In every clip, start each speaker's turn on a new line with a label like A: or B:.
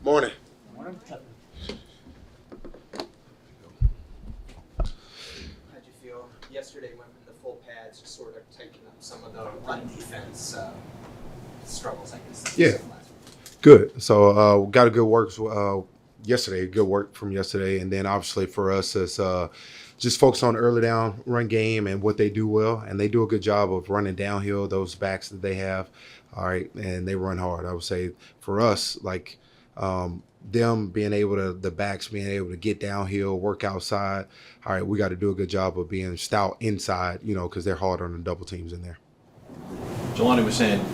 A: Morning.
B: Morning. How'd you feel yesterday when the full pads just sort of taking up some of the run defense struggles, I guess?
A: Yeah. Good. So got a good work yesterday. Good work from yesterday, and then obviously for us it's just focus on early down run game and what they do well, and they do a good job of running downhill. Those backs that they have, all right, and they run hard. I would say for us, like them being able to, the backs being able to get downhill, work outside. All right, we got to do a good job of being stout inside, because they're hard on the double teams in there.
C: Jelani was saying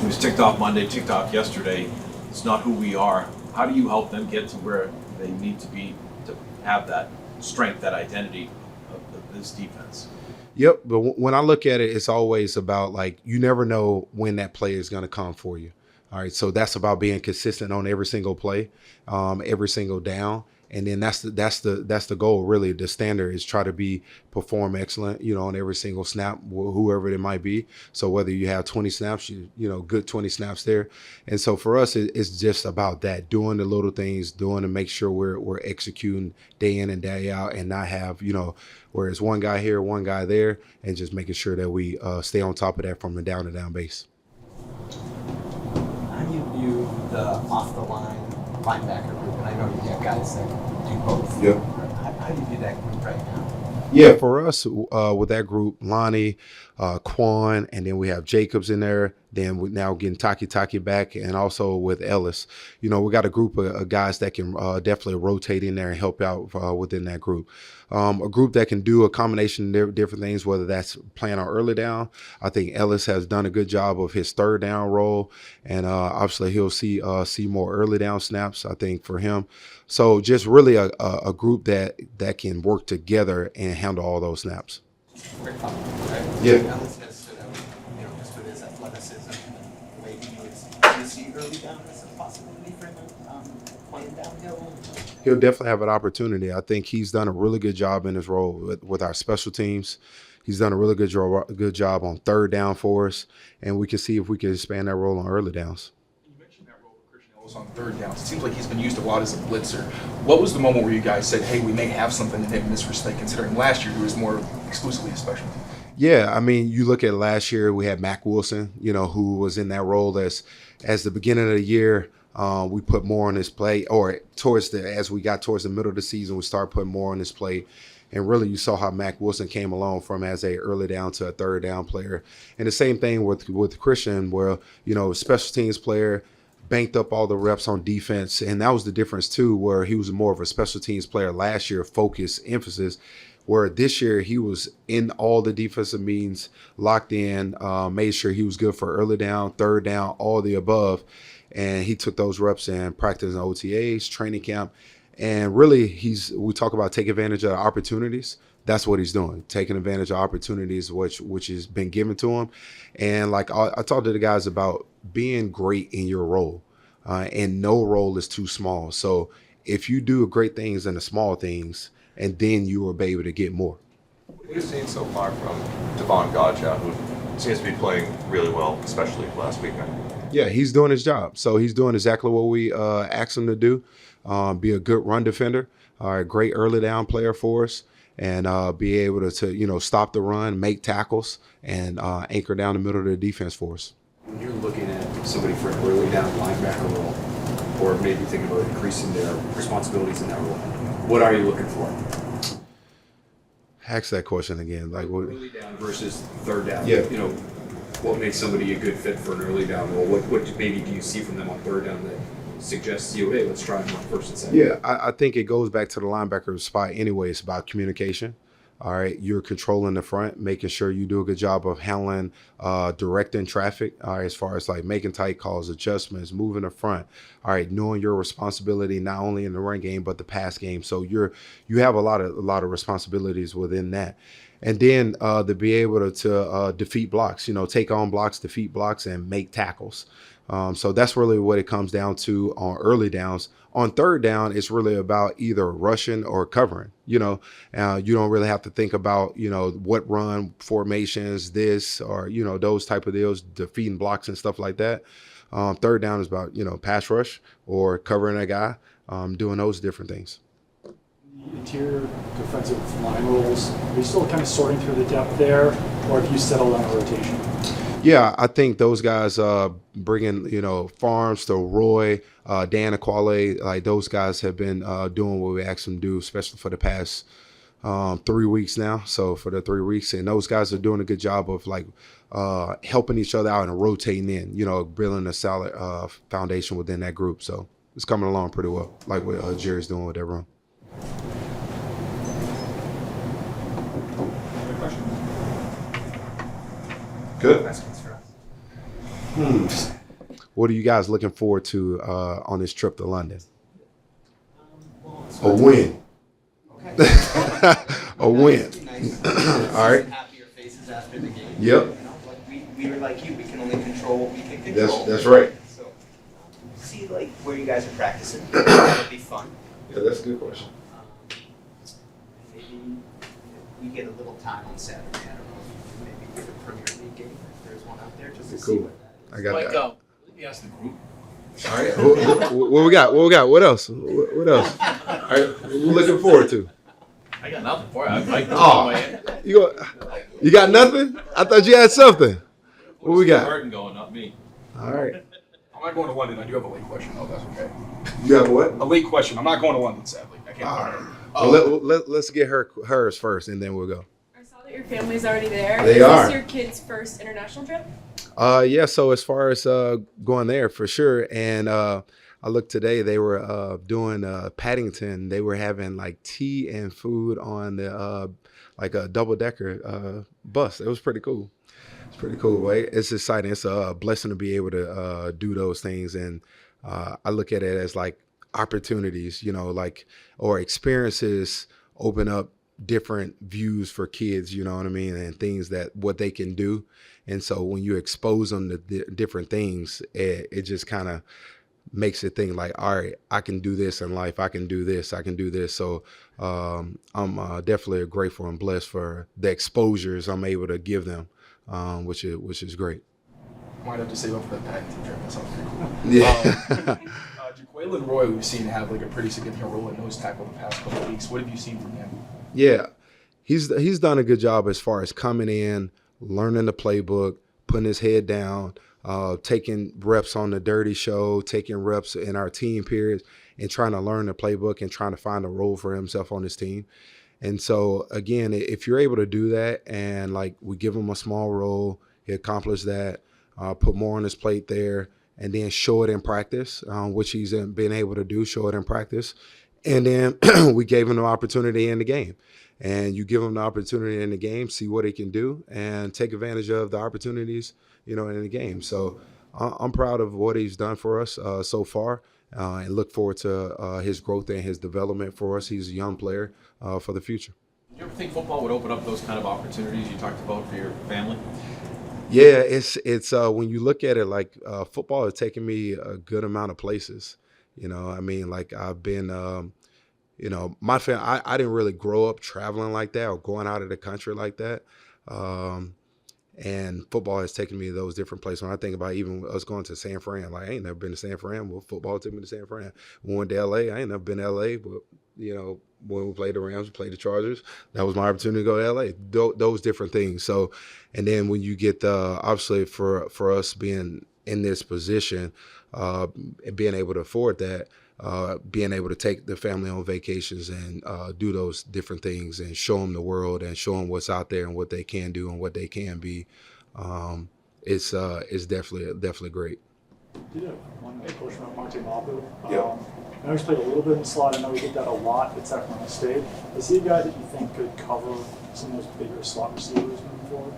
C: he was ticked off Monday, ticked off yesterday. It's not who we are. How do you help them get to where they need to be to have that strength, that identity of this defense?
A: Yep, but when I look at it, it's always about, like, you never know when that play is going to come for you. All right, so that's about being consistent on every single play, every single down, and then that's the goal. Really, the standard is try to perform excellent, on every single snap, whoever it might be. So whether you have 20 snaps, good 20 snaps there, and so for us, it's just about that, doing the little things, doing to make sure we're executing day in and day out, and not have where it's one guy here, one guy there, and just making sure that we stay on top of that from the down to down base.
B: How do you view the off-the-line linebacker group? And I know you have guys that do both.
A: Yep.
B: How do you view that group right now?
A: Yeah, for us, with that group, Lonnie, Quan, and then we have Jacobs in there. Then we're now getting Taki back, and also with Ellis. We got a group of guys that can definitely rotate in there and help out within that group. A group that can do a combination of different things, whether that's playing on early down. I think Ellis has done a good job of his third down role, and obviously he'll see more early down snaps, I think, for him. So just really a group that can work together and handle all those snaps.
B: Great compliment, right?
A: Yeah.
B: Ellis has stood out, just with his athleticism and the way he is. Do you see early down as a possibility for him playing downhill?
A: He'll definitely have an opportunity. I think he's done a really good job in his role with our special teams. He's done a really good job on third down for us, and we can see if we can expand that role on early downs.
D: You mentioned that role for Christian Ellis on third downs. It seems like he's been used a lot as a blitzer. What was the moment where you guys said, hey, we may have something in him in this respect, considering last year he was more exclusively a special team?
A: Yeah, I mean, you look at last year, we had Mac Wilson, who was in that role as the beginning of the year. We put more on his play, or as we got towards the middle of the season, we started putting more on his play. And really, you saw how Mac Wilson came along from as a early down to a third down player. And the same thing with Christian, where, special teams player, banked up all the reps on defense. And that was the difference, too, where he was more of a special teams player last year, focus, emphasis, where this year he was in all the defensive meetings, locked in, made sure he was good for early down, third down, all the above. And he took those reps and practiced in OTAs, training camp. And really, we talk about take advantage of opportunities. That's what he's doing, taking advantage of opportunities which has been given to him. And like I talked to the guys about being great in your role, and no role is too small. So if you do great things in the small things, and then you will be able to get more.
E: What have you seen so far from Devon Godchaux, who seems to be playing really well, especially last weekend?
A: Yeah, he's doing his job. So he's doing exactly what we asked him to do. Be a good run defender, a great early down player for us, and be able to stop the run, make tackles, and anchor down the middle of the defense for us.
F: When you're looking at somebody for an early down linebacker role, or maybe thinking about increasing their responsibilities in that role, what are you looking for?
A: Ask that question again. Like what?
F: Early down versus third down.
A: Yeah.
F: What makes somebody a good fit for an early down role? What maybe do you see from them on third down that suggests to you, hey, let's try them on first and second?
A: Yeah, I think it goes back to the linebacker spot anyway. It's about communication. All right, you're controlling the front, making sure you do a good job of handling, directing traffic. All right, as far as like making tight calls, adjustments, moving the front. All right, knowing your responsibility not only in the run game but the pass game. So you have a lot of responsibilities within that. And then to be able to defeat blocks, take on blocks, defeat blocks, and make tackles. So that's really what it comes down to on early downs. On third down, it's really about either rushing or covering. You don't really have to think about, what run formations, this or, those type of deals, defeating blocks and stuff like that. Third down is about, pass rush or covering a guy, doing those different things.
G: Interior defensive line roles, are you still kind of sorting through the depth there, or have you settled on a rotation?
A: Yeah, I think those guys bringing, Farms to Roy, Dan Aquale, like those guys have been doing what we asked them to do, especially for the past 3 weeks now. So for the 3 weeks, and those guys are doing a good job of helping each other out and rotating in, building a solid foundation within that group. So it's coming along pretty well, like what Jerry's doing with that run.
D: Other questions?
A: Good.
B: Questions for us?
A: What are you guys looking forward to on this trip to London?
B: Well, it's
A: A win.
B: Okay.
A: A win.
B: Nice.
A: All right.
B: Happier faces after the game.
A: Yep.
B: We were like you. We can only control what we can control.
A: That's right.
B: So, see where you guys are practicing. That'll be fun.
A: Yeah, that's a good question.
B: Maybe we get a little time on Saturday. I don't know if maybe get a Premier League game if there's one out there just to see
A: Cool.
B: what that is.
A: I got
C: Mike,
A: that.
C: you asked the group.
A: All right. What we got? What else? What else? All right. What we looking forward to?
C: I got nothing for you. I
A: Oh. You got nothing? I thought you had something. What we got?
C: Burden going, not me.
A: All right.
D: I'm not going to London. I do have a late question, though. That's okay.
A: You have what?
D: A late question. I'm not going to London, sadly. I can't find it.
A: Well, let's get hers first, and then we'll go.
H: I saw that your family's already there.
A: They
H: Is
A: are.
H: this your kid's first international trip?
A: Yeah. So as far as going there, for sure, and I looked today. They were doing Paddington. They were having like tea and food on the like a double-decker bus. It was pretty cool. It's pretty cool, right? It's exciting. It's a blessing to be able to do those things, and I look at it as like opportunities, or experiences open up different views for kids, you know what I mean, and things that what they can do. And so when you expose them to different things, it just kind of makes it think like, all right, I can do this in life. I can do this. I can do this. So I'm definitely grateful and blessed for the exposures I'm able to give them, which is great.
D: Might have to save up for that Paddington trip. That sounds pretty cool.
A: Yeah.
D: Jaquelin Roy, we've seen have like a pretty significant role in nose tackle the past couple of weeks. What have you seen from him?
A: Yeah, he's done a good job as far as coming in, learning the playbook, putting his head down, taking reps on the dirty show, taking reps in our team periods, and trying to learn the playbook and trying to find a role for himself on his team. And so, again, if you're able to do that and, like, we give him a small role, he accomplished that, put more on his plate there, and then show it in practice, which he's been able to do, show it in practice. And then we gave him the opportunity in the game. And you give him the opportunity in the game, see what he can do, and take advantage of the opportunities, in the game. So I'm proud of what he's done for us so far, and look forward to his growth and his development for us. He's a young player for the future.
C: Did you ever think football would open up those kind of opportunities you talked about for your family?
A: Yeah, it's when you look at it, like football has taken me a good amount of places. Like I've been, my family, I didn't really grow up traveling like that or going out of the country like that. And football has taken me to those different places. When I think about even us going to San Fran, like I ain't never been to San Fran. Well, football took me to San Fran. We went to L.A. I ain't never been to L.A., but, when we played the Rams, we played the Chargers, that was my opportunity to go to L.A., those different things. So, and then when you get, obviously for us being in this position, being able to afford that, being able to take the family on vacations and do those different things and show them the world and show them what's out there and what they can do and what they can be, it's definitely great.
G: Did have one question about Monte Mabu.
A: Yeah.
G: I know he's played a little bit in the slot. I know he did that a lot at Sacramento State. Is he a guy that you think could cover some of those bigger slot receivers moving forward?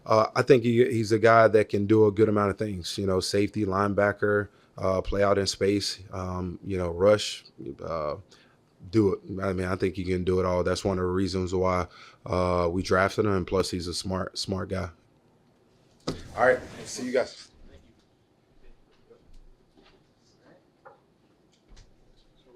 A: I think he's a guy that can do a good amount of things. Safety, linebacker, play out in space, rush, do it. I think he can do it all. That's one of the reasons why we drafted him, and plus he's a smart guy. All right, see you guys.